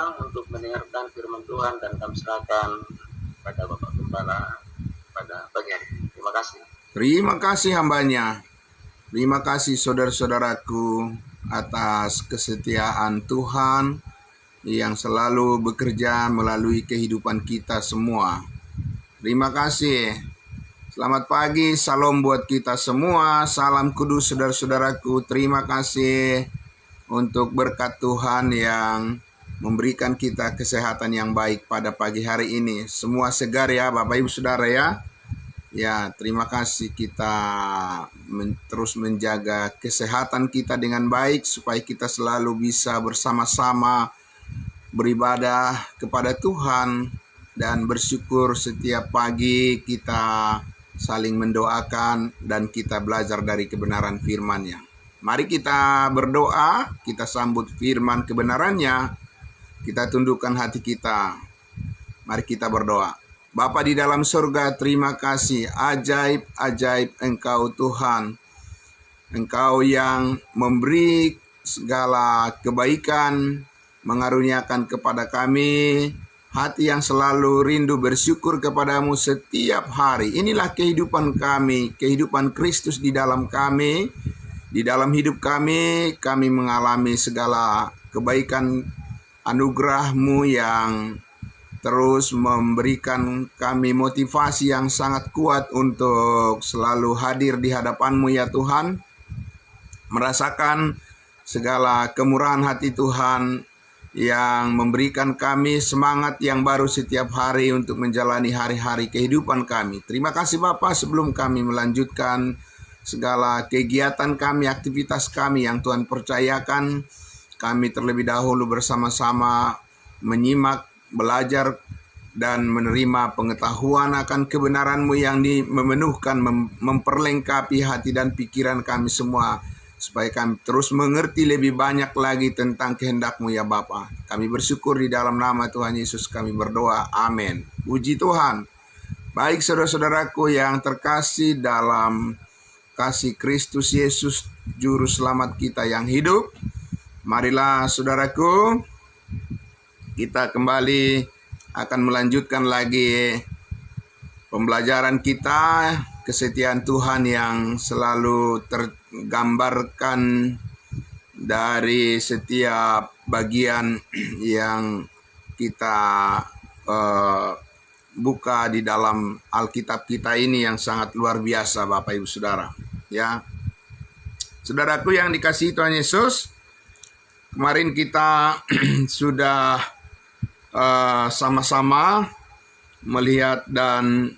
kita untuk mendengarkan firman Tuhan, dan kami serahkan pada Bapak Gembala pada pagi hari ini. Terima kasih. Terima kasih hambanya. Terima kasih saudara-saudaraku atas kesetiaan Tuhan yang selalu bekerja melalui kehidupan kita semua. Terima kasih. Selamat pagi, salam buat kita semua. Salam kudus saudara-saudaraku. Terima kasih untuk berkat Tuhan yang memberikan kita kesehatan yang baik pada pagi hari ini. Semua segar ya Bapak Ibu Saudara ya. Ya, terima kasih kita terus menjaga kesehatan kita dengan baik supaya kita selalu bisa bersama-sama beribadah kepada Tuhan dan bersyukur. Setiap pagi kita saling mendoakan dan kita belajar dari kebenaran firman-Nya. Mari kita berdoa, kita sambut firman kebenarannya, kita tundukkan hati kita. Mari kita berdoa. Bapa di dalam surga, terima kasih, ajaib-ajaib Engkau Tuhan. Engkau yang memberi segala kebaikan, mengaruniakan kepada kami hati yang selalu rindu bersyukur kepadamu setiap hari. Inilah kehidupan kami, kehidupan Kristus di dalam kami. Di dalam hidup kami mengalami segala kebaikan anugerah-Mu yang terus memberikan kami motivasi yang sangat kuat untuk selalu hadir di hadapan-Mu ya Tuhan. Merasakan segala kemurahan hati Tuhan yang memberikan kami semangat yang baru setiap hari untuk menjalani hari-hari kehidupan kami. Terima kasih Bapa, sebelum kami melanjutkan segala kegiatan kami, aktivitas kami yang Tuhan percayakan, kami terlebih dahulu bersama-sama menyimak, belajar, dan menerima pengetahuan akan kebenaran-Mu yang memenuhkan, memperlengkapi hati dan pikiran kami semua, supaya kami terus mengerti lebih banyak lagi tentang kehendak-Mu ya Bapa. Kami bersyukur di dalam nama Tuhan Yesus kami berdoa, amin. Puji Tuhan. Baik saudara-saudaraku yang terkasih dalam kasih Kristus Yesus, Juru Selamat kita yang hidup, marilah saudaraku, kita kembali akan melanjutkan lagi pembelajaran kita, kesetiaan Tuhan yang selalu tergambarkan dari setiap bagian yang kita buka di dalam Alkitab kita ini yang sangat luar biasa Bapak Ibu Saudara. Ya, saudaraku yang dikasihi Tuhan Yesus, kemarin kita sudah sama-sama melihat dan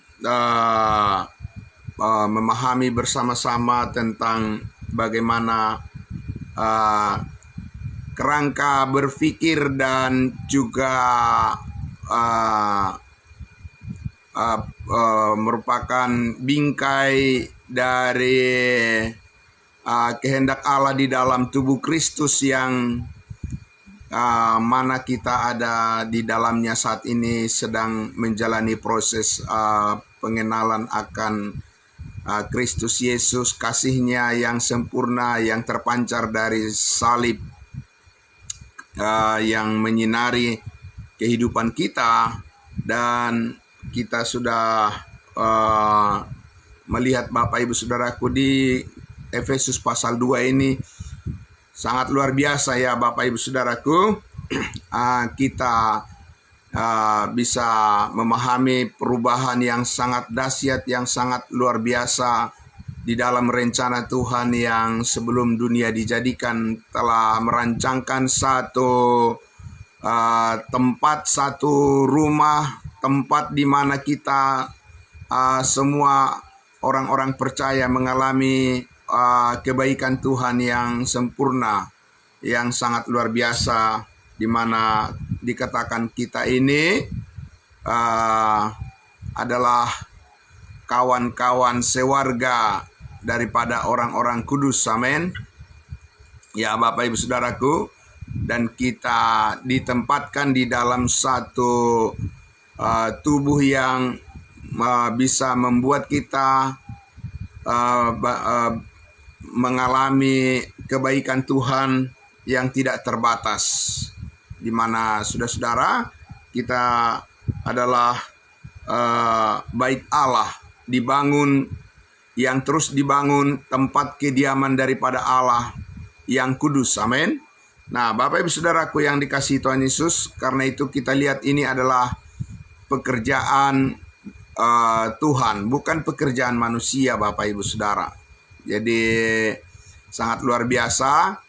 memahami bersama-sama tentang bagaimana kerangka berpikir dan juga merupakan bingkai dari kehendak Allah di dalam tubuh Kristus yang mana kita ada di dalamnya saat ini, sedang menjalani proses pengenalan akan Kristus Yesus, kasih-Nya yang sempurna yang terpancar dari salib, yang menyinari kehidupan kita. Dan kita sudah melihat Bapak Ibu Saudaraku di Efesus pasal 2 ini sangat luar biasa ya Bapak Ibu Saudaraku. Kita bisa memahami perubahan yang sangat dahsyat, yang sangat luar biasa di dalam rencana Tuhan yang sebelum dunia dijadikan telah merancangkan satu tempat, satu rumah, tempat di mana kita semua orang-orang percaya mengalami kebaikan Tuhan yang sempurna, yang sangat luar biasa, di mana dikatakan kita ini adalah kawan-kawan sewarga daripada orang-orang kudus, amin. Ya Bapak Ibu Saudaraku, dan kita ditempatkan di dalam satu tubuh yang bisa membuat kita mengalami kebaikan Tuhan yang tidak terbatas. di mana saudara-saudara kita adalah bait Allah, dibangun, yang terus dibangun, tempat kediaman daripada Allah yang kudus. Amin. Nah, Bapak Ibu Saudaraku yang dikasihi Tuhan Yesus, karena itu kita lihat ini adalah pekerjaan Tuhan, bukan pekerjaan manusia, Bapak Ibu Saudara. Jadi sangat luar biasa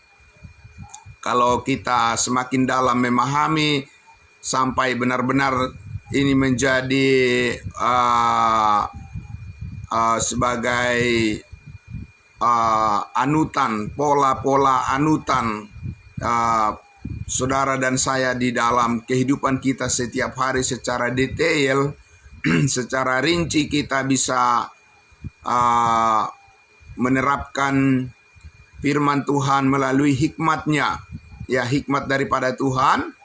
kalau kita semakin dalam memahami sampai benar-benar ini menjadi sebagai anutan, pola-pola anutan saudara dan saya di dalam kehidupan kita setiap hari secara detail, secara rinci kita bisa menerapkan firman Tuhan melalui hikmatnya, ya, hikmat daripada Tuhan.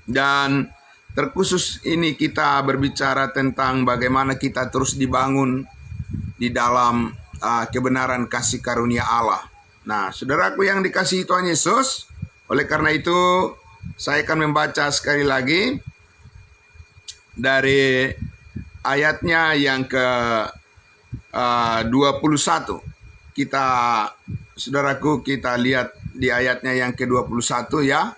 Dan terkhusus ini kita berbicara tentang bagaimana kita terus dibangun di dalam kebenaran kasih karunia Allah. Nah, saudaraku yang dikasihi Tuhan Yesus, oleh karena itu saya akan membaca sekali lagi dari ayatnya yang ke 21. Saudaraku, kita lihat di ayatnya yang ke-21 ya.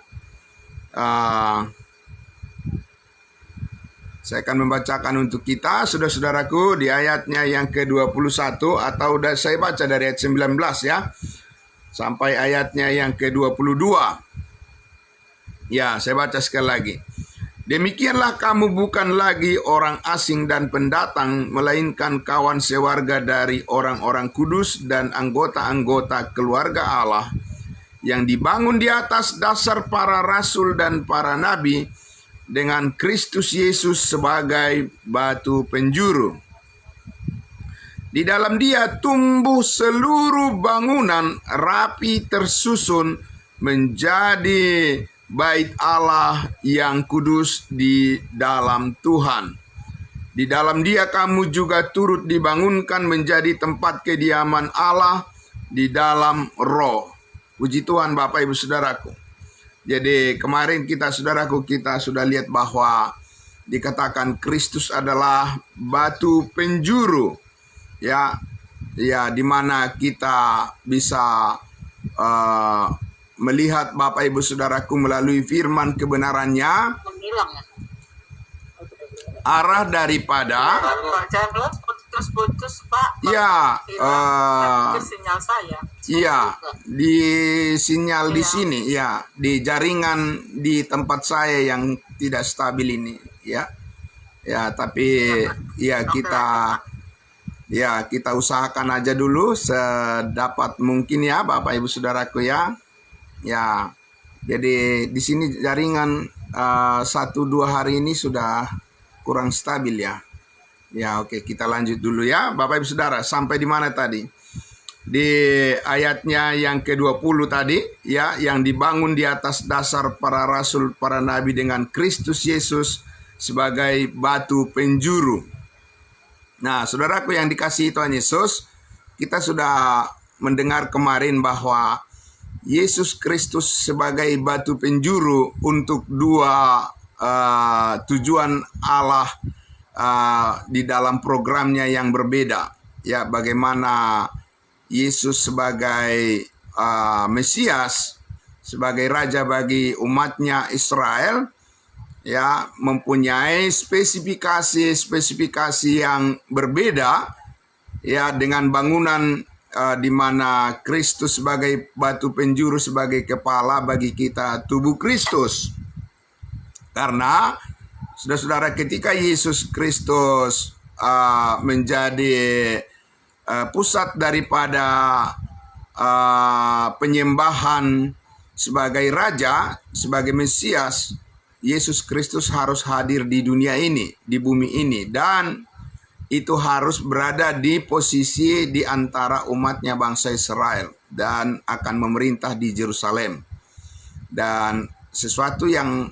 Saya akan membacakan untuk kita, saudara-saudaraku, di ayatnya yang ke-21, atau saya baca dari ayat 19 ya, sampai ayatnya yang ke-22. Ya, saya baca sekali lagi. Demikianlah kamu bukan lagi orang asing dan pendatang, melainkan kawan sewarga dari orang-orang kudus dan anggota-anggota keluarga Allah, yang dibangun di atas dasar para rasul dan para nabi, dengan Kristus Yesus sebagai batu penjuru. Di dalam Dia tumbuh seluruh bangunan rapi tersusun menjadi bait Allah yang kudus di dalam Tuhan. Di dalam Dia kamu juga turut dibangunkan menjadi tempat kediaman Allah di dalam Roh. Puji Tuhan Bapak Ibu Saudaraku. Jadi kemarin kita sudah lihat bahwa dikatakan Kristus adalah batu penjuru, ya, di mana kita bisa melihat Bapak Ibu Saudaraku melalui firman kebenarannya, arah daripada putus Pak. Ya, Sinyal saya. Iya, di sinyal di sini, ya, di jaringan di tempat saya yang tidak stabil ini, ya, ya, tapi ya kita usahakan aja dulu sedapat mungkin ya, Bapak Ibu Saudaraku ya, ya. Jadi di sini jaringan 1-2 hari ini sudah kurang stabil ya. Ya, oke, kita lanjut dulu ya, Bapak Ibu Saudara, sampai di mana tadi? Di ayatnya yang ke-20 tadi, ya, yang dibangun di atas dasar para rasul, para nabi, dengan Kristus Yesus sebagai batu penjuru. Nah, saudaraku yang dikasihi Tuhan Yesus, kita sudah mendengar kemarin bahwa Yesus Kristus sebagai batu penjuru untuk dua tujuan Allah di dalam programnya yang berbeda, ya, bagaimana Yesus sebagai Mesias, sebagai Raja bagi umatnya Israel, ya, mempunyai spesifikasi yang berbeda, ya, dengan bangunan di mana Kristus sebagai batu penjuru, sebagai kepala bagi kita tubuh Kristus. Karena saudara-saudara, ketika Yesus Kristus menjadi pusat daripada penyembahan sebagai Raja, sebagai Mesias, Yesus Kristus harus hadir di dunia ini, di bumi ini, dan itu harus berada di posisi di antara umatnya bangsa Israel dan akan memerintah di Yerusalem. Dan sesuatu yang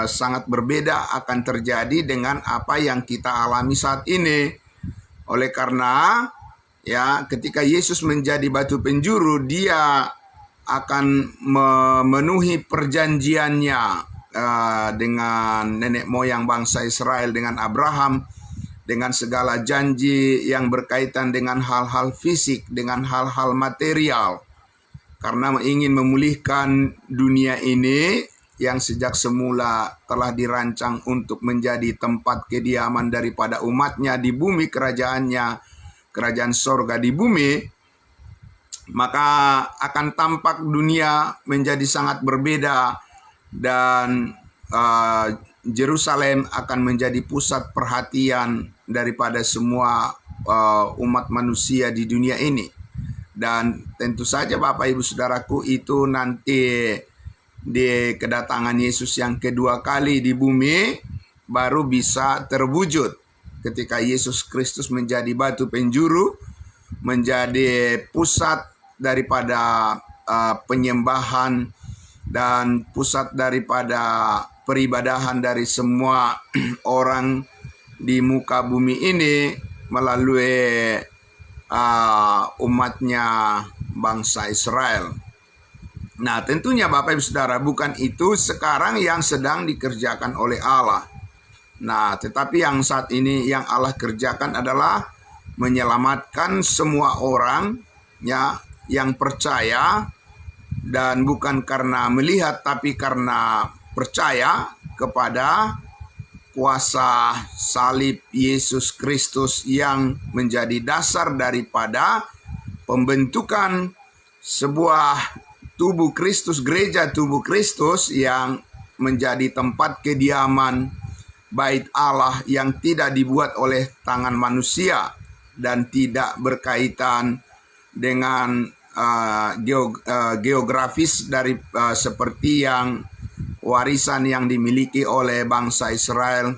sangat berbeda akan terjadi dengan apa yang kita alami saat ini. Oleh karena, ya, ketika Yesus menjadi batu penjuru, Dia akan memenuhi perjanjiannya dengan nenek moyang bangsa Israel, dengan Abraham, dengan segala janji yang berkaitan dengan hal-hal fisik, dengan hal-hal material. Karena ingin memulihkan dunia ini yang sejak semula telah dirancang untuk menjadi tempat kediaman daripada umatnya di bumi, kerajaan sorga di bumi, maka akan tampak dunia menjadi sangat berbeda dan Yerusalem akan menjadi pusat perhatian daripada semua umat manusia di dunia ini. Dan tentu saja Bapak Ibu Saudaraku, itu nanti di kedatangan Yesus yang kedua kali di bumi baru bisa terwujud, ketika Yesus Kristus menjadi batu penjuru, menjadi pusat daripada penyembahan dan pusat daripada peribadahan dari semua orang di muka bumi ini melalui umatnya bangsa Israel. Nah, tentunya Bapak Ibu Saudara, bukan itu sekarang yang sedang dikerjakan oleh Allah. Nah, tetapi yang saat ini yang Allah kerjakan adalah menyelamatkan semua orang ya yang percaya, dan bukan karena melihat tapi karena percaya kepada kuasa salib Yesus Kristus yang menjadi dasar daripada pembentukan sebuah tubuh Kristus, gereja tubuh Kristus yang menjadi tempat kediaman bait Allah yang tidak dibuat oleh tangan manusia dan tidak berkaitan dengan geografis dari seperti yang warisan yang dimiliki oleh bangsa Israel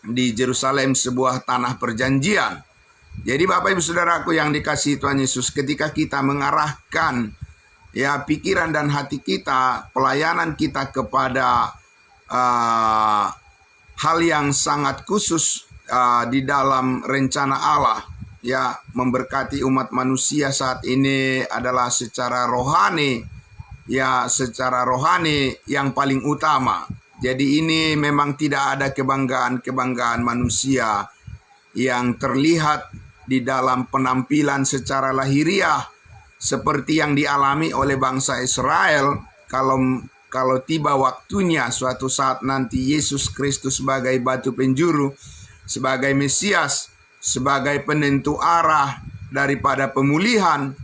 di Yerusalem, sebuah tanah perjanjian. Jadi Bapak Ibu Saudaraku yang dikasihi Tuhan Yesus, ketika kita mengarahkan ya pikiran dan hati kita, pelayanan kita kepada hal yang sangat khusus di dalam rencana Allah, ya memberkati umat manusia saat ini adalah secara rohani, ya secara rohani yang paling utama. Jadi ini memang tidak ada kebanggaan manusia yang terlihat di dalam penampilan secara lahiriah seperti yang dialami oleh bangsa Israel. Kalau tiba waktunya suatu saat nanti Yesus Kristus sebagai batu penjuru, sebagai Mesias, sebagai penentu arah daripada pemulihan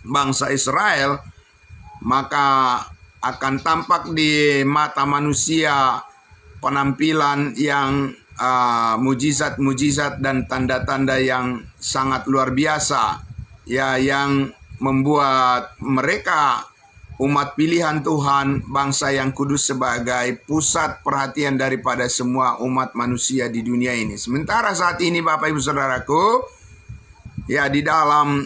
bangsa Israel, maka akan tampak di mata manusia penampilan yang mujizat-mujizat dan tanda-tanda yang sangat luar biasa, ya, yang membuat mereka umat pilihan Tuhan, bangsa yang kudus, sebagai pusat perhatian daripada semua umat manusia di dunia ini. Sementara saat ini Bapak Ibu Saudaraku, ya di dalam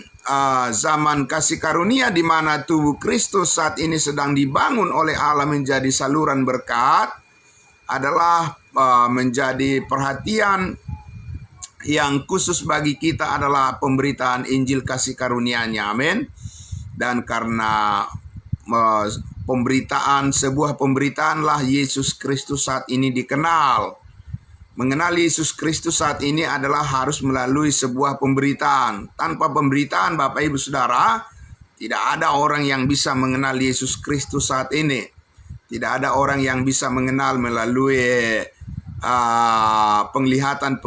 zaman kasih karunia di mana tubuh Kristus saat ini sedang dibangun oleh Allah menjadi saluran berkat, adalah menjadi perhatian yang khusus bagi kita adalah pemberitaan Injil kasih karunia-Nya. Amin. Dan karena sebuah pemberitaanlah Yesus Kristus saat ini dikenal. Mengenal Yesus Kristus saat ini adalah harus melalui sebuah pemberitaan. Tanpa pemberitaan Bapak Ibu Saudara, tidak ada orang yang bisa mengenal Yesus Kristus saat ini. Tidak ada orang yang bisa mengenal melalui penglihatan,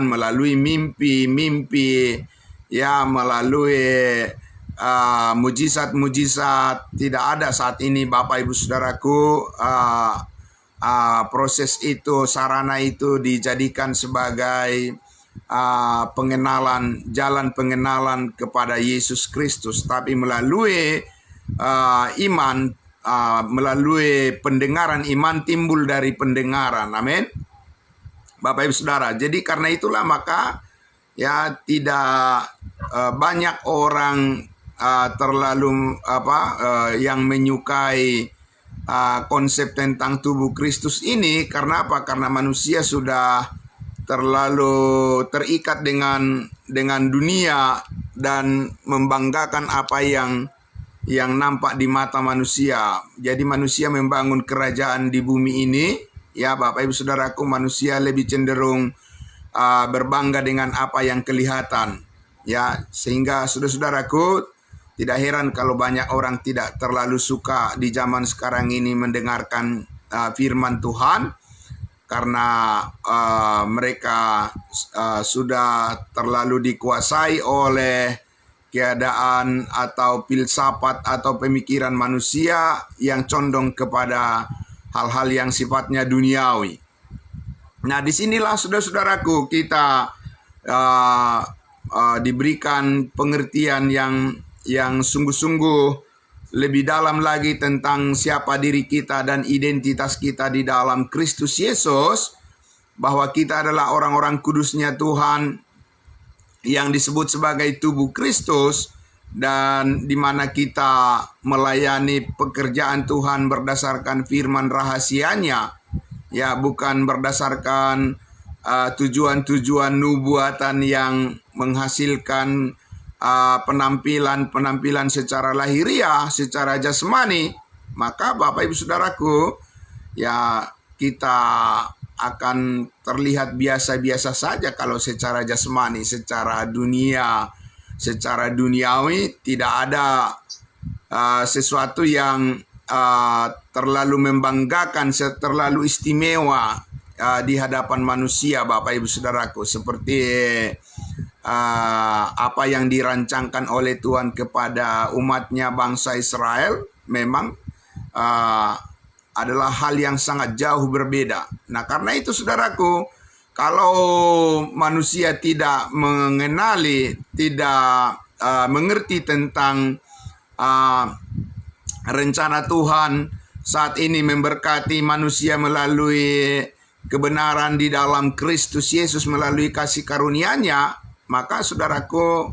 melalui mimpi, ya, melalui mujizat-mujizat. Tidak ada saat ini Bapak Ibu Saudaraku proses itu, sarana itu dijadikan sebagai jalan pengenalan kepada Yesus Kristus, tapi melalui iman, melalui pendengaran. Iman timbul dari pendengaran. Amin, Bapak Ibu Saudara. Jadi karena itulah maka ya tidak banyak orang terlalu yang menyukai konsep tentang tubuh Kristus ini. Karena apa? Karena manusia sudah terlalu terikat dengan dunia dan membanggakan apa yang yang nampak di mata manusia. Jadi manusia membangun kerajaan di bumi ini, ya Bapak Ibu Saudaraku, manusia lebih cenderung berbangga dengan apa yang kelihatan, ya, sehingga saudara-saudaraku, tidak heran kalau banyak orang tidak terlalu suka di zaman sekarang ini mendengarkan firman Tuhan, karena mereka sudah terlalu dikuasai oleh keadaan atau filsafat atau pemikiran manusia yang condong kepada hal-hal yang sifatnya duniawi. Nah, disinilah saudara-saudaraku kita diberikan pengertian yang sungguh-sungguh lebih dalam lagi tentang siapa diri kita dan identitas kita di dalam Kristus Yesus, bahwa kita adalah orang-orang kudusnya Tuhan yang disebut sebagai tubuh Kristus, dan di mana kita melayani pekerjaan Tuhan berdasarkan firman rahasianya, ya, bukan berdasarkan tujuan-tujuan nubuatan yang menghasilkan penampilan secara lahiriah, secara jasmani. Maka Bapak Ibu Saudaraku, ya, kita akan terlihat biasa-biasa saja kalau secara jasmani, secara dunia, secara duniawi, tidak ada sesuatu yang terlalu membanggakan, terlalu istimewa di hadapan manusia, Bapak Ibu Saudaraku, seperti apa yang dirancangkan oleh Tuhan kepada umatnya bangsa Israel memang adalah hal yang sangat jauh berbeda. Nah, karena itu saudaraku, kalau manusia tidak mengenali, tidak mengerti tentang rencana Tuhan saat ini memberkati manusia melalui kebenaran di dalam Kristus Yesus melalui kasih karunia-Nya, maka saudaraku,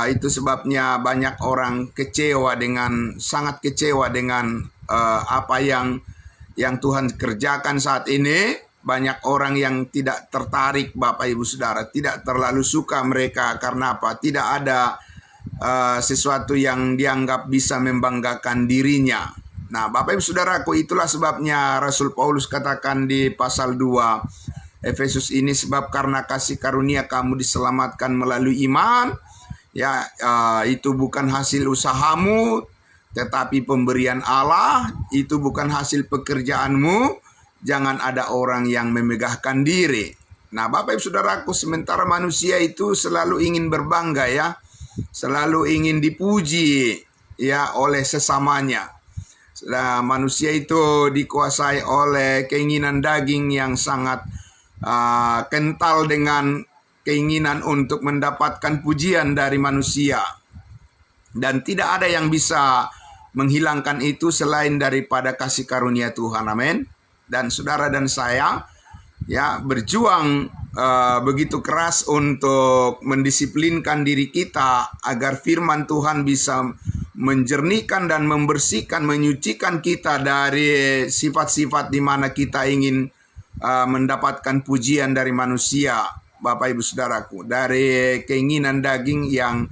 itu sebabnya banyak orang sangat kecewa dengan apa yang Tuhan kerjakan saat ini. Banyak orang yang tidak tertarik, Bapak Ibu Saudara, tidak terlalu suka mereka. Karena apa? Tidak ada sesuatu yang dianggap bisa membanggakan dirinya. Nah, Bapak Ibu Saudaraku, itulah sebabnya Rasul Paulus katakan di pasal 2 Efesus ini, sebab karena kasih karunia kamu diselamatkan melalui iman, ya, itu bukan hasil usahamu, tetapi pemberian Allah. Itu bukan hasil pekerjaanmu. Jangan ada orang yang memegahkan diri. Nah, Bapak Ibu Saudaraku, sementara manusia itu selalu ingin berbangga, ya, selalu ingin dipuji, ya, oleh sesamanya. Nah, manusia itu dikuasai oleh keinginan daging yang sangat kental dengan keinginan untuk mendapatkan pujian dari manusia. Dan tidak ada yang bisa menghilangkan itu selain daripada kasih karunia Tuhan. Amin. Dan saudara dan saya, ya, berjuang begitu keras untuk mendisiplinkan diri kita agar firman Tuhan bisa menjernihkan dan membersihkan, menyucikan kita dari sifat-sifat di mana kita ingin mendapatkan pujian dari manusia, Bapak Ibu Saudaraku, dari keinginan daging yang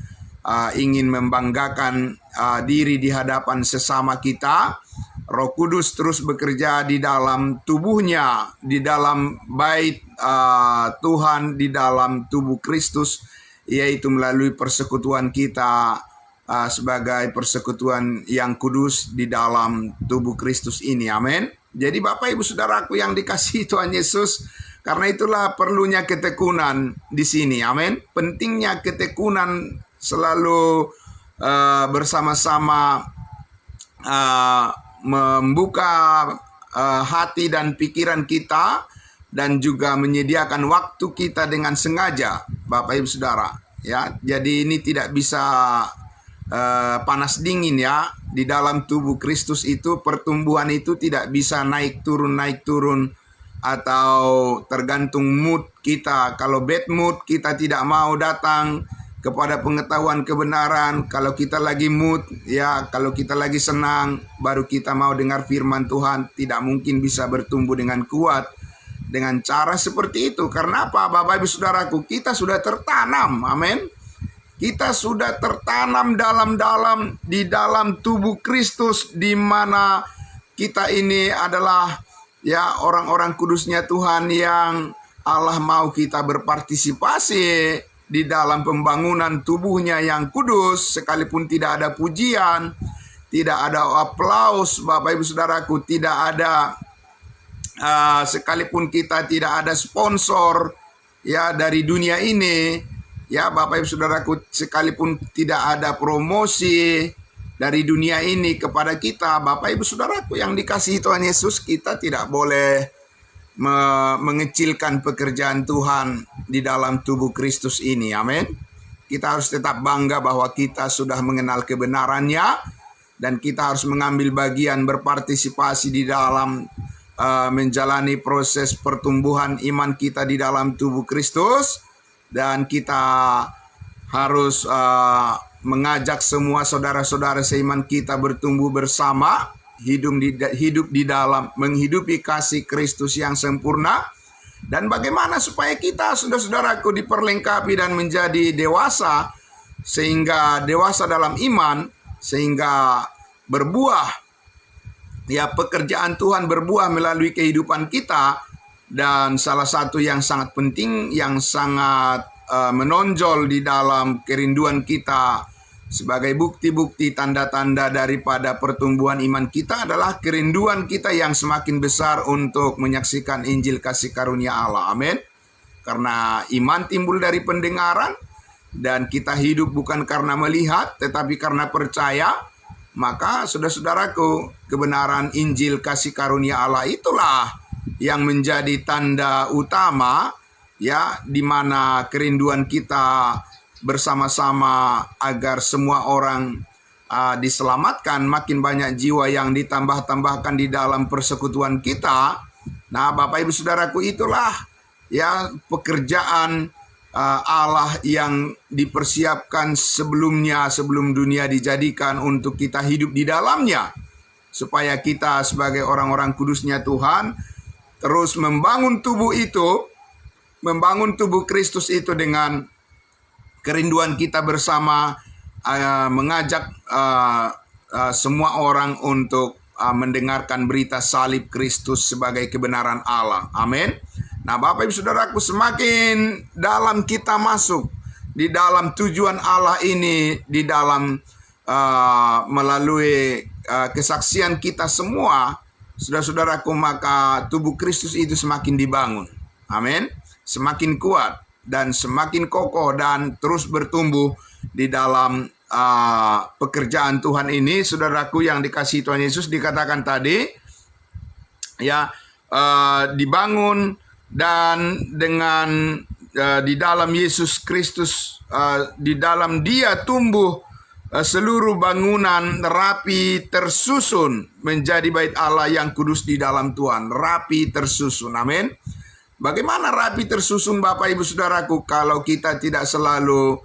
ingin membanggakan diri di hadapan sesama kita. Roh Kudus terus bekerja di dalam tubuhnya, di dalam bait Tuhan, di dalam tubuh Kristus, yaitu melalui persekutuan kita sebagai persekutuan yang kudus di dalam tubuh Kristus ini. Amin. Jadi Bapak Ibu Saudaraku yang dikasihi Tuhan Yesus, karena itulah perlunya ketekunan di sini. Amin. Pentingnya ketekunan selalu bersama-sama membuka hati dan pikiran kita, dan juga menyediakan waktu kita dengan sengaja, Bapak Ibu Saudara, ya. Jadi ini tidak bisa panas dingin, ya. Di dalam tubuh Kristus itu pertumbuhan itu tidak bisa naik turun, atau tergantung mood kita. Kalau bad mood, kita tidak mau datang kepada pengetahuan kebenaran. Kalau kita lagi mood, ya, kalau kita lagi senang, baru kita mau dengar firman Tuhan. Tidak mungkin bisa bertumbuh dengan kuat dengan cara seperti itu. Karena apa, Bapak Ibu Saudaraku? Kita sudah tertanam, amin. kita sudah tertanam dalam-dalam di dalam tubuh Kristus, di mana kita ini adalah ya orang-orang kudusnya Tuhan yang Allah mau kita berpartisipasi di dalam pembangunan tubuhnya yang kudus, sekalipun tidak ada pujian, tidak ada aplaus, Bapak Ibu Saudaraku, tidak ada sekalipun kita tidak ada sponsor ya dari dunia ini, ya Bapak Ibu Saudaraku, sekalipun tidak ada promosi dari dunia ini kepada kita, Bapak Ibu Saudaraku yang dikasihi Tuhan Yesus, kita tidak boleh mengecilkan pekerjaan Tuhan di dalam tubuh Kristus ini. Amin. Kita harus tetap bangga bahwa kita sudah mengenal kebenarannya, dan kita harus mengambil bagian berpartisipasi di dalam menjalani proses pertumbuhan iman kita di dalam tubuh Kristus. Dan kita harus mengajak semua saudara-saudara seiman kita bertumbuh bersama, hidup di dalam menghidupi kasih Kristus yang sempurna. Dan bagaimana supaya kita, saudara-saudaraku, diperlengkapi dan menjadi dewasa, sehingga dewasa dalam iman, sehingga berbuah, ya pekerjaan Tuhan berbuah melalui kehidupan kita. Dan salah satu yang sangat penting, yang sangat menonjol di dalam kerinduan kita sebagai bukti-bukti tanda-tanda daripada pertumbuhan iman kita adalah kerinduan kita yang semakin besar untuk menyaksikan Injil kasih karunia Allah. Amin. Karena iman timbul dari pendengaran, dan kita hidup bukan karena melihat tetapi karena percaya. Maka saudara-saudaraku, kebenaran Injil kasih karunia Allah itulah yang menjadi tanda utama, ya, di mana kerinduan kita bersama-sama agar semua orang diselamatkan, makin banyak jiwa yang ditambah-tambahkan di dalam persekutuan kita. Nah, Bapak Ibu Saudaraku, itulah ya pekerjaan Allah yang dipersiapkan sebelumnya, sebelum dunia dijadikan, untuk kita hidup di dalamnya, supaya kita sebagai orang-orang kudusnya Tuhan terus membangun tubuh itu, membangun tubuh Kristus itu dengan kerinduan kita bersama, mengajak semua orang untuk mendengarkan berita salib Kristus sebagai kebenaran Allah. Amin. Nah, Bapak Ibu Saudaraku, semakin dalam kita masuk di dalam tujuan Allah ini, di dalam melalui kesaksian kita semua, saudara-saudaraku, maka tubuh Kristus itu semakin dibangun. Amin. Semakin kuat dan semakin kokoh dan terus bertumbuh di dalam pekerjaan Tuhan ini. Saudaraku yang dikasihi Tuhan Yesus, dikatakan tadi ya, dibangun dan dengan di dalam Yesus Kristus, di dalam Dia tumbuh seluruh bangunan rapi tersusun menjadi bait Allah yang kudus di dalam Tuhan. Rapi tersusun. Amin. Bagaimana rapi tersusun, Bapak Ibu Saudaraku, kalau kita tidak selalu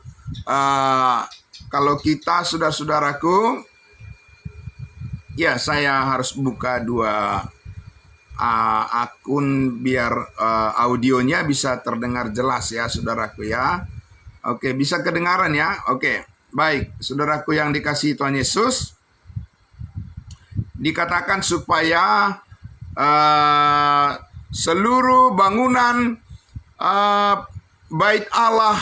kalau kita, saudara-saudaraku, ya saya harus buka dua akun biar audionya bisa terdengar jelas ya, saudaraku ya. Oke, bisa kedengaran ya. Oke, baik, saudaraku yang dikasihi Tuhan Yesus, dikatakan supaya seluruh bangunan bait Allah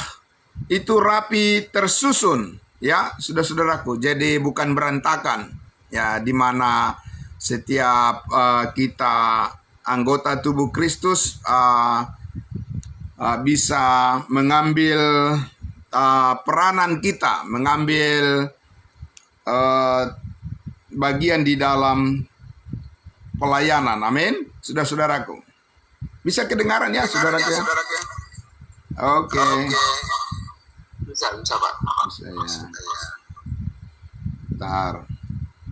itu rapi tersusun, ya, saudara-saudaraku. Jadi bukan berantakan, ya, di mana setiap kita anggota tubuh Kristus bisa mengambil peranan kita, mengambil bagian di dalam pelayanan. Amin, saudara-saudaraku. Bisa kedengaran ya, saudaraku ya? Oke. Bisa Pak. Bisa ya. Bentar.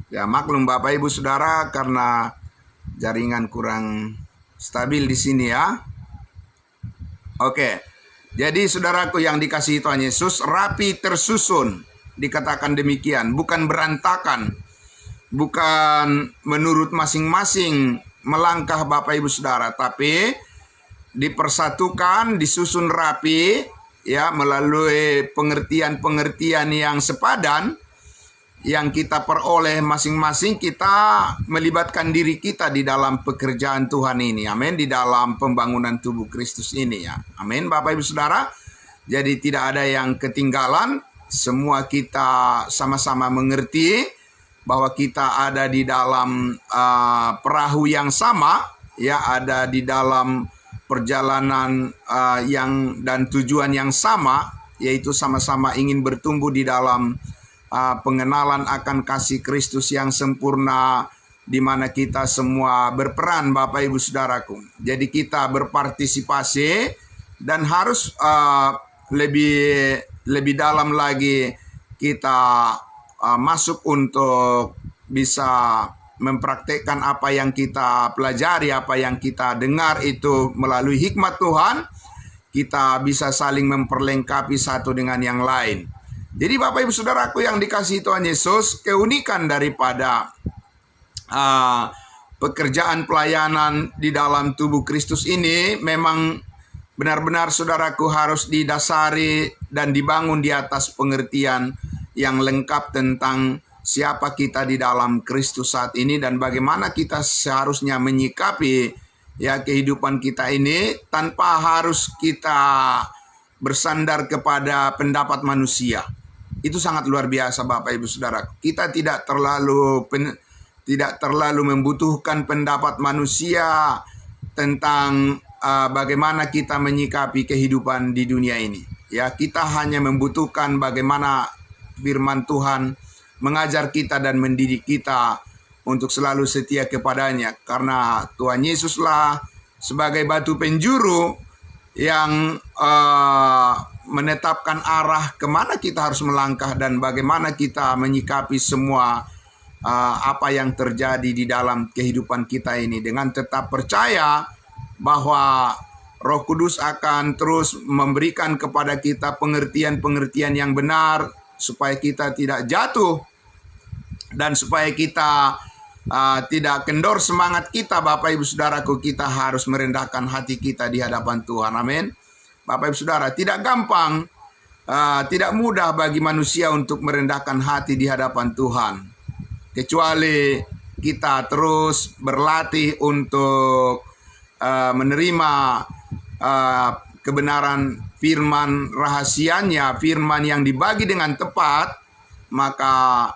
Ya, maklum Bapak Ibu Saudara karena jaringan kurang stabil di sini ya. Oke. Jadi saudaraku yang dikasihi Tuhan Yesus, rapi tersusun, dikatakan demikian, bukan berantakan, bukan menurut masing-masing melangkah Bapak Ibu Saudara, tapi dipersatukan, disusun rapi, ya, melalui pengertian-pengertian yang sepadan yang kita peroleh masing-masing, kita melibatkan diri kita di dalam pekerjaan Tuhan ini. Amin. Di dalam pembangunan tubuh Kristus ini, ya. Amin, Bapak Ibu Saudara. Jadi tidak ada yang ketinggalan. Semua kita sama-sama mengerti bahwa kita ada di dalam perahu yang sama, ya, ada di dalam perjalanan yang dan tujuan yang sama, yaitu sama-sama ingin bertumbuh di dalam pengenalan akan kasih Kristus yang sempurna, di mana kita semua berperan, Bapak Ibu Saudaraku. Jadi kita berpartisipasi dan harus lebih dalam lagi kita masuk untuk bisa mempraktekkan apa yang kita pelajari, apa yang kita dengar itu melalui hikmat Tuhan. Kita bisa saling memperlengkapi satu dengan yang lain. Jadi Bapak Ibu Saudaraku yang dikasihi Tuhan Yesus, keunikan daripada pekerjaan pelayanan di dalam tubuh Kristus ini memang benar-benar saudaraku harus didasari dan dibangun di atas pengertian yang lengkap tentang siapa kita di dalam Kristus saat ini dan bagaimana kita seharusnya menyikapi, ya, kehidupan kita ini tanpa harus kita bersandar kepada pendapat manusia. Itu sangat luar biasa Bapak Ibu Saudara. Kita tidak terlalu membutuhkan pendapat manusia tentang bagaimana kita menyikapi kehidupan di dunia ini. Ya, kita hanya membutuhkan bagaimana firman Tuhan mengajar kita dan mendidik kita untuk selalu setia kepadanya. Karena Tuhan Yesuslah sebagai batu penjuru yang menetapkan arah kemana kita harus melangkah dan bagaimana kita menyikapi semua apa yang terjadi di dalam kehidupan kita ini, dengan tetap percaya bahwa Roh Kudus akan terus memberikan kepada kita pengertian-pengertian yang benar supaya kita tidak jatuh dan supaya kita tidak kendor semangat kita. Bapak Ibu Saudaraku, kita harus merendahkan hati kita di hadapan Tuhan. Amin. Bapak Ibu Saudara, tidak gampang, tidak mudah bagi manusia untuk merendahkan hati di hadapan Tuhan. Kecuali kita terus berlatih untuk menerima kebenaran firman rahasianya, firman yang dibagi dengan tepat, maka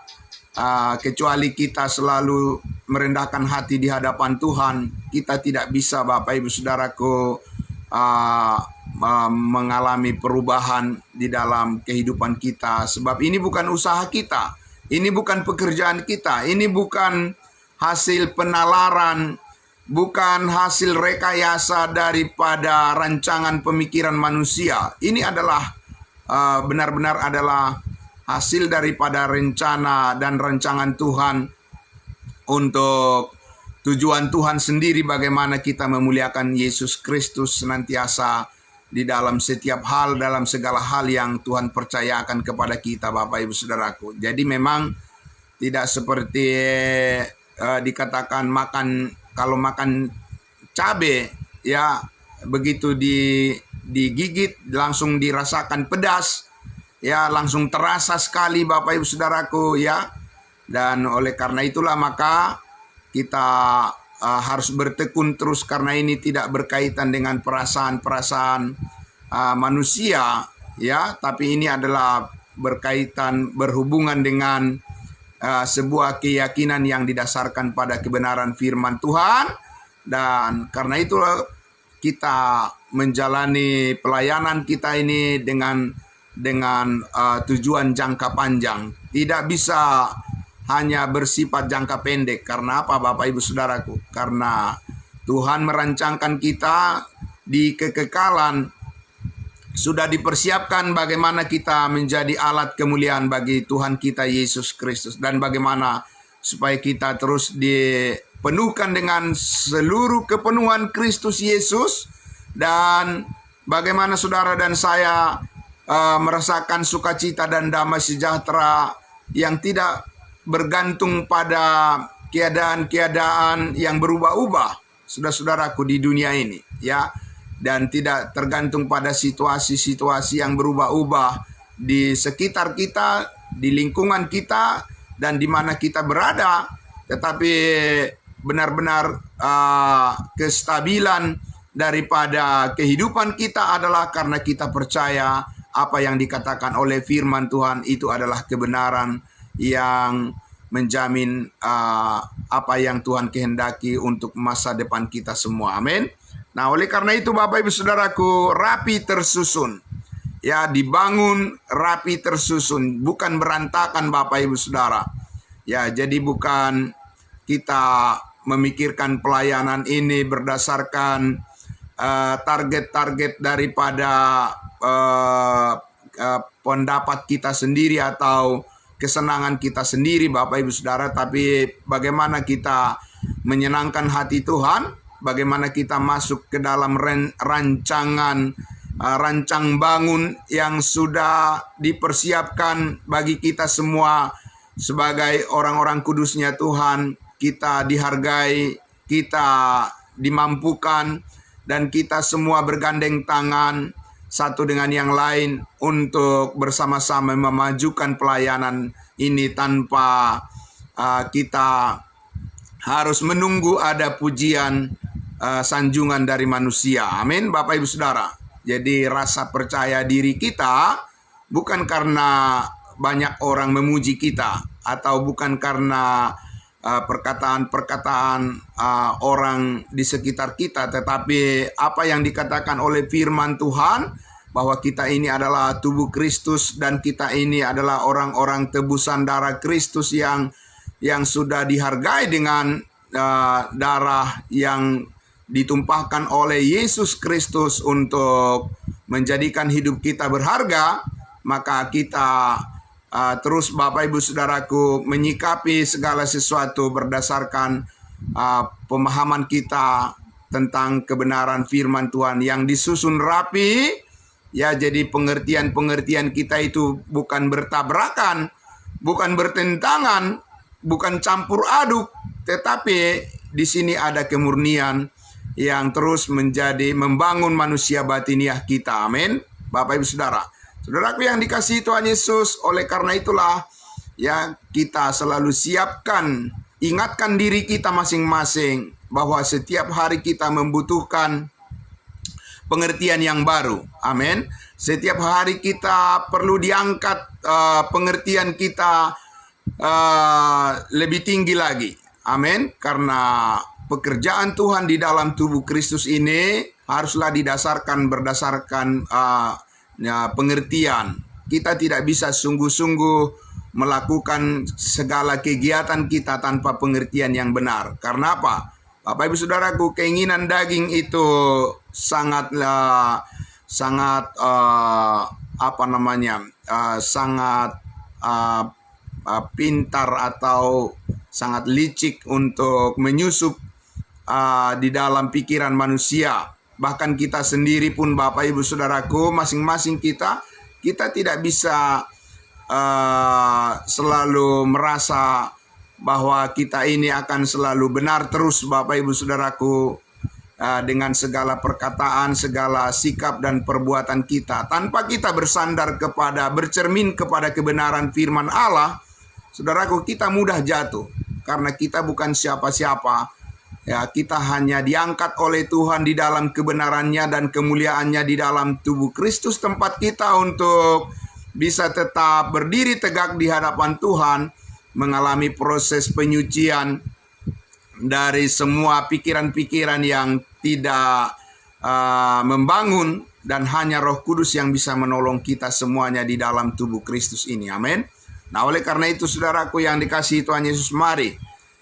kecuali kita selalu merendahkan hati di hadapan Tuhan, kita tidak bisa, Bapak Ibu Saudaraku, mengalami perubahan di dalam kehidupan kita. Sebab ini bukan usaha kita, ini bukan pekerjaan kita, ini bukan hasil penalaran, bukan hasil rekayasa daripada rancangan pemikiran manusia. Ini adalah benar-benar adalah hasil daripada rencana dan rancangan Tuhan untuk tujuan Tuhan sendiri, bagaimana kita memuliakan Yesus Kristus senantiasa di dalam setiap hal, dalam segala hal yang Tuhan percayakan kepada kita, Bapak Ibu Saudaraku. Jadi memang tidak seperti dikatakan kalau makan cabai, ya, begitu digigit langsung dirasakan pedas, ya, langsung terasa sekali Bapak Ibu Saudaraku, ya. Dan oleh karena itulah maka kita harus bertekun terus, karena ini tidak berkaitan dengan perasaan-perasaan manusia, ya, tapi ini adalah berhubungan dengan sebuah keyakinan yang didasarkan pada kebenaran firman Tuhan. Dan karena itu kita menjalani pelayanan kita ini dengan tujuan jangka panjang, tidak bisa hanya bersifat jangka pendek. Karena apa, Bapak Ibu Saudaraku? Karena Tuhan merancangkan kita di kekekalan, sudah dipersiapkan bagaimana kita menjadi alat kemuliaan bagi Tuhan kita Yesus Kristus, dan bagaimana supaya kita terus dipenuhkan dengan seluruh kepenuhan Kristus Yesus, dan bagaimana saudara dan saya merasakan sukacita dan damai sejahtera yang tidak bergantung pada keadaan-keadaan yang berubah-ubah, saudara-saudaraku, di dunia ini, ya. dan tidak tergantung pada situasi-situasi yang berubah-ubah di sekitar kita, di lingkungan kita, dan di mana kita berada, tetapi benar-benar kestabilan daripada kehidupan kita adalah karena kita percaya apa yang dikatakan oleh firman Tuhan itu adalah kebenaran yang menjamin apa yang Tuhan kehendaki untuk masa depan kita semua. Amin. Nah, oleh karena itu Bapak Ibu Saudaraku, rapi tersusun. Ya, dibangun rapi tersusun, bukan berantakan Bapak Ibu Saudara. Ya, jadi bukan kita memikirkan pelayanan ini berdasarkan target-target daripada pendapat kita sendiri atau kesenangan kita sendiri Bapak Ibu Saudara, tapi bagaimana kita menyenangkan hati Tuhan, bagaimana kita masuk ke dalam rancang bangun yang sudah dipersiapkan bagi kita semua sebagai orang-orang kudusnya Tuhan. Kita dihargai, kita dimampukan, dan kita semua bergandeng tangan satu dengan yang lain untuk bersama-sama memajukan pelayanan ini tanpa kita harus menunggu ada pujian sanjungan dari manusia. Amin Bapak Ibu Saudara. Jadi rasa percaya diri kita bukan karena banyak orang memuji kita, atau bukan karena perkataan-perkataan orang di sekitar kita, tetapi apa yang dikatakan oleh firman Tuhan, bahwa kita ini adalah tubuh Kristus dan kita ini adalah orang-orang tebusan darah Kristus yang sudah dihargai dengan darah yang ditumpahkan oleh Yesus Kristus untuk menjadikan hidup kita berharga. Maka kita terus Bapak Ibu Saudaraku menyikapi segala sesuatu berdasarkan pemahaman kita tentang kebenaran firman Tuhan yang disusun rapi. Ya, jadi pengertian-pengertian kita itu bukan bertabrakan, bukan bertentangan, bukan campur aduk, tetapi di sini ada kemurnian yang terus membangun manusia batiniah kita. Amin. Bapak Ibu Saudara, saudaraku yang dikasihi Tuhan Yesus, oleh karena itulah ya kita selalu ingatkan diri kita masing-masing bahwa setiap hari kita membutuhkan pengertian yang baru. Amin. Setiap hari kita perlu diangkat pengertian kita lebih tinggi lagi. Amin. Karena pekerjaan Tuhan di dalam tubuh Kristus ini haruslah berdasarkan pengertian. Kita tidak bisa sungguh-sungguh melakukan segala kegiatan kita tanpa pengertian yang benar. Karena apa? Bapak Ibu Saudaraku, keinginan daging itu sangat pintar atau sangat licik untuk menyusup di dalam pikiran manusia. Bahkan kita sendiri pun Bapak Ibu Saudaraku, masing-masing kita tidak bisa selalu merasa bahwa kita ini akan selalu benar terus Bapak Ibu Saudaraku, dengan segala perkataan, segala sikap dan perbuatan kita. Tanpa kita bercermin kepada kebenaran firman Allah, saudaraku, kita mudah jatuh. Karena kita bukan siapa-siapa. Ya, kita hanya diangkat oleh Tuhan di dalam kebenarannya dan kemuliaannya di dalam tubuh Kristus, tempat kita untuk bisa tetap berdiri tegak di hadapan Tuhan, mengalami proses penyucian dari semua pikiran-pikiran yang tidak membangun, dan hanya Roh Kudus yang bisa menolong kita semuanya di dalam tubuh Kristus ini. Amin. Nah, oleh karena itu saudaraku yang dikasihi Tuhan Yesus, mari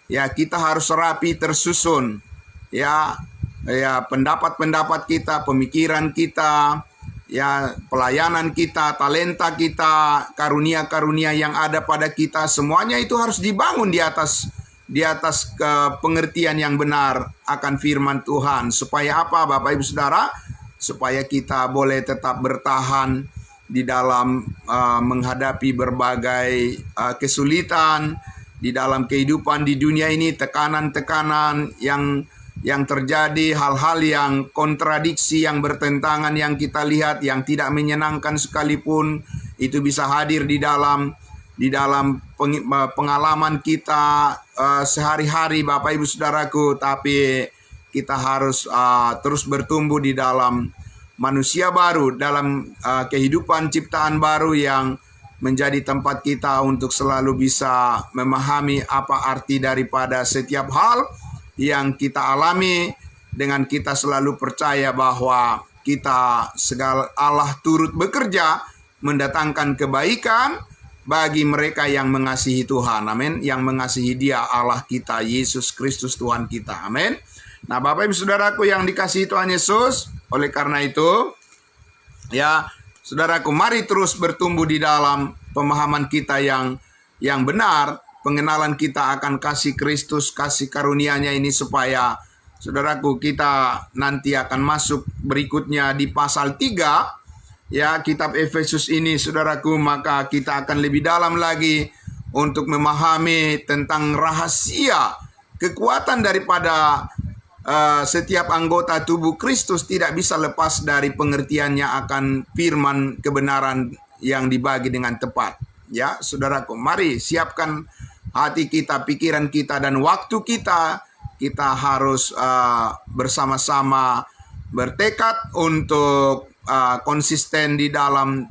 ya kita harus rapi tersusun. Ya pendapat-pendapat kita, pemikiran kita, ya pelayanan kita, talenta kita, karunia-karunia yang ada pada kita, semuanya itu harus dibangun di atas pengertian yang benar akan firman Tuhan. Supaya apa Bapak Ibu Saudara? Supaya kita boleh tetap bertahan di dalam menghadapi berbagai kesulitan di dalam kehidupan di dunia ini, tekanan-tekanan yang yang terjadi, hal-hal yang kontradiksi, yang bertentangan, yang kita lihat, yang tidak menyenangkan sekalipun, itu bisa hadir di dalam pengalaman kita sehari-hari, Bapak Ibu Saudaraku. Tapi kita harus terus bertumbuh di dalam manusia baru, dalam kehidupan ciptaan baru yang menjadi tempat kita untuk selalu bisa memahami apa arti daripada setiap hal yang kita alami, dengan kita selalu percaya bahwa kita segala Allah turut bekerja mendatangkan kebaikan bagi mereka yang mengasihi Tuhan. Amin. Yang mengasihi Dia, Allah kita, Yesus Kristus Tuhan kita. Amin. Nah, Bapak Ibu Saudaraku yang dikasihi Tuhan Yesus, oleh karena itu, ya, Saudaraku, mari terus bertumbuh di dalam pemahaman kita yang benar, pengenalan kita akan kasih Kristus, kasih karunia-Nya ini, supaya Saudaraku, kita nanti akan masuk berikutnya di pasal 3, ya, kitab Efesus ini, Saudaraku, maka kita akan lebih dalam lagi untuk memahami tentang rahasia kekuatan daripada setiap anggota tubuh Kristus tidak bisa lepas dari pengertiannya akan firman kebenaran yang dibagi dengan tepat. Ya, Saudaraku, mari siapkan hati kita, pikiran kita, dan waktu kita. Kita harus bersama-sama bertekad untuk konsisten di dalam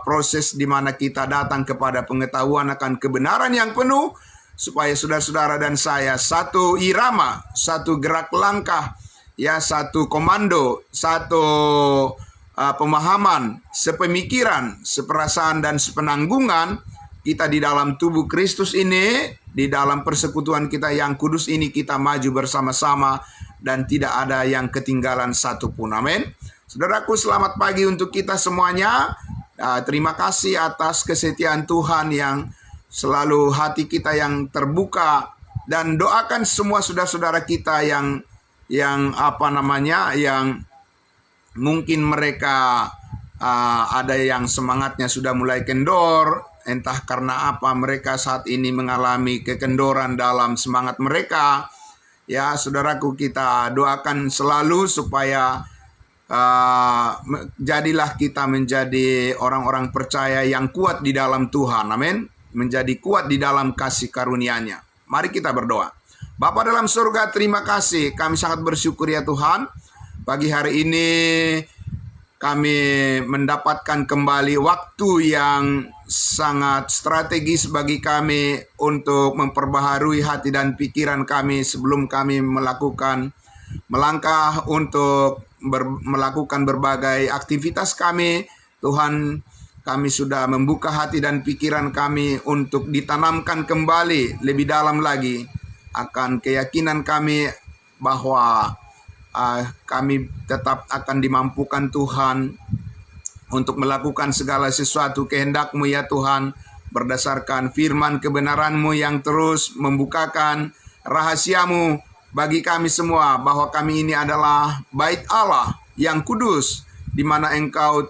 proses di mana kita datang kepada pengetahuan akan kebenaran yang penuh, supaya saudara-saudara dan saya satu irama, satu gerak langkah, ya, satu komando, satu pemahaman, sepemikiran, seperasaan, dan sepenanggungan kita di dalam tubuh Kristus ini, di dalam persekutuan kita yang kudus ini, kita maju bersama-sama dan tidak ada yang ketinggalan satupun. Amin. Saudaraku, selamat pagi untuk kita semuanya. Terima kasih atas kesetiaan Tuhan yang selalu hati kita yang terbuka, dan doakan semua saudara-saudara kita yang mungkin mereka ada yang semangatnya sudah mulai kendor, entah karena apa mereka saat ini mengalami kekendoran dalam semangat mereka. Ya, saudaraku, kita doakan selalu supaya jadilah kita menjadi orang-orang percaya yang kuat di dalam Tuhan. Amin. Menjadi kuat di dalam kasih karunia-Nya. Mari kita berdoa. Bapa dalam surga, terima kasih. Kami sangat bersyukur ya Tuhan. Pagi hari ini kami mendapatkan kembali waktu yang sangat strategis bagi kami untuk memperbaharui hati dan pikiran kami sebelum kami melangkah untuk melakukan berbagai aktivitas kami. Tuhan, kami sudah membuka hati dan pikiran kami untuk ditanamkan kembali lebih dalam lagi akan keyakinan kami bahwa kami tetap akan dimampukan Tuhan untuk melakukan segala sesuatu kehendak-Mu ya Tuhan, berdasarkan firman kebenaran-Mu yang terus membukakan rahasia-Mu bagi kami semua, bahwa kami ini adalah bait Allah yang kudus, di mana Engkau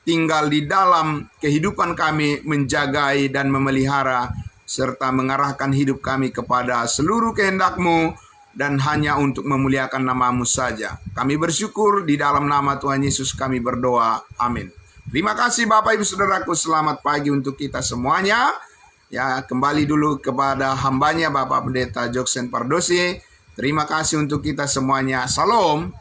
tinggal di dalam kehidupan kami, menjagai dan memelihara, serta mengarahkan hidup kami kepada seluruh kehendak-Mu, dan hanya untuk memuliakan nama-Mu saja. Kami bersyukur, di dalam nama Tuhan Yesus kami berdoa. Amin. Terima kasih Bapak Ibu Saudaraku, selamat pagi untuk kita semuanya. Ya, kembali dulu kepada hambanya Bapak Pendeta Joksen Pardosi. Terima kasih untuk kita semuanya. Salam.